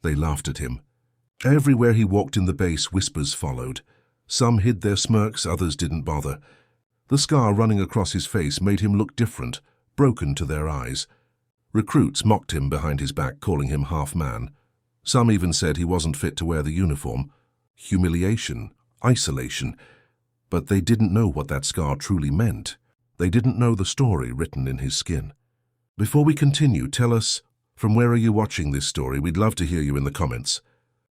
They laughed at him. Everywhere he walked in the base, whispers followed. Some hid their smirks, others didn't bother. The scar running across his face made him look different, broken to their eyes. Recruits mocked him behind his back, calling him half-man. Some even said he wasn't fit to wear the uniform. Humiliation, isolation. But they didn't know what that scar truly meant. They didn't know the story written in his skin. Before we continue, tell us, from where are you watching this story? We'd love to hear you in the comments.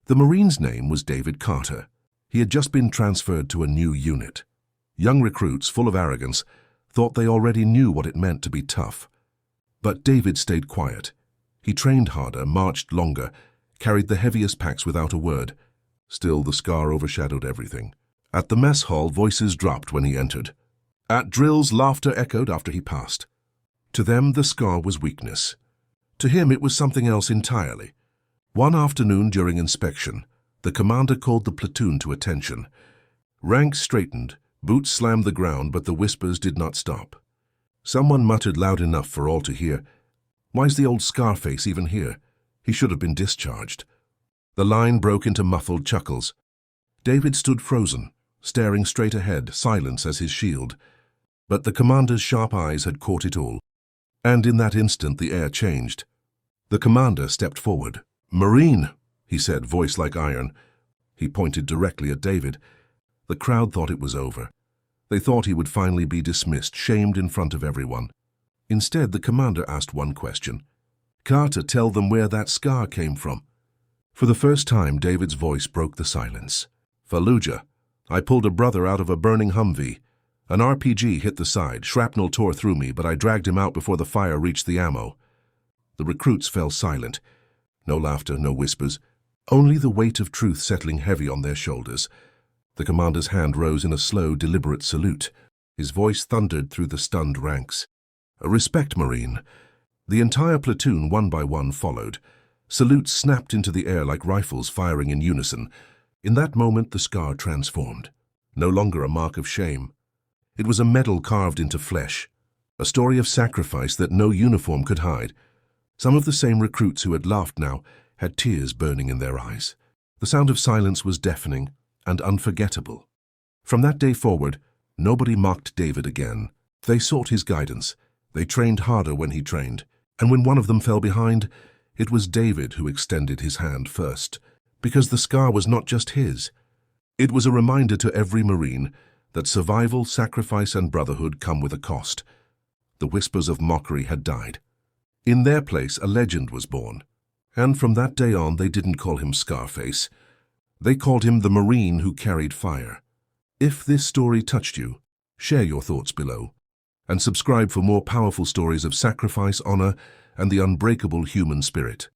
The Marine's name was David Carter. He had just been transferred to a new unit. Young recruits, full of arrogance, thought they already knew what it meant to be tough. But David stayed quiet. He trained harder, marched longer, carried the heaviest packs without a word. Still, the scar overshadowed everything. At the mess hall, voices dropped when he entered. At drills, laughter echoed after he passed. To them, the scar was weakness. To him, it was something else entirely. One afternoon during inspection, the commander called the platoon to attention. Ranks straightened, boots slammed the ground, but the whispers did not stop. Someone muttered loud enough for all to hear, "Why's the old Scarface even here? He should have been discharged." The line broke into muffled chuckles. David stood frozen, staring straight ahead, silence as his shield. But the commander's sharp eyes had caught it all. And in that instant, the air changed. The commander stepped forward. "Marine," he said, voice like iron. He pointed directly at David. The crowd thought it was over. They thought he would finally be dismissed, shamed in front of everyone. Instead, the commander asked one question. "Carter, tell them where that scar came from." For the first time, David's voice broke the silence. "Fallujah. I pulled a brother out of a burning Humvee. An RPG hit the side, shrapnel tore through me, but I dragged him out before the fire reached the ammo." The recruits fell silent. No laughter, no whispers, only the weight of truth settling heavy on their shoulders. The commander's hand rose in a slow, deliberate salute. His voice thundered through the stunned ranks. "Respect, Marine." The entire platoon, one by one, followed. Salutes snapped into the air like rifles firing in unison. In that moment, the scar transformed. No longer a mark of shame. It was a medal carved into flesh, a story of sacrifice that no uniform could hide. Some of the same recruits who had laughed now had tears burning in their eyes. The sound of silence was deafening and unforgettable. From that day forward, nobody mocked David again. They sought his guidance. They trained harder when he trained. And when one of them fell behind, it was David who extended his hand first. Because the scar was not just his. It was a reminder to every Marine that survival, sacrifice, and brotherhood come with a cost. The whispers of mockery had died. In their place, a legend was born. And from that day on, they didn't call him Scarface. They called him the Marine who carried fire. If this story touched you, share your thoughts below. And subscribe for more powerful stories of sacrifice, honor, and the unbreakable human spirit.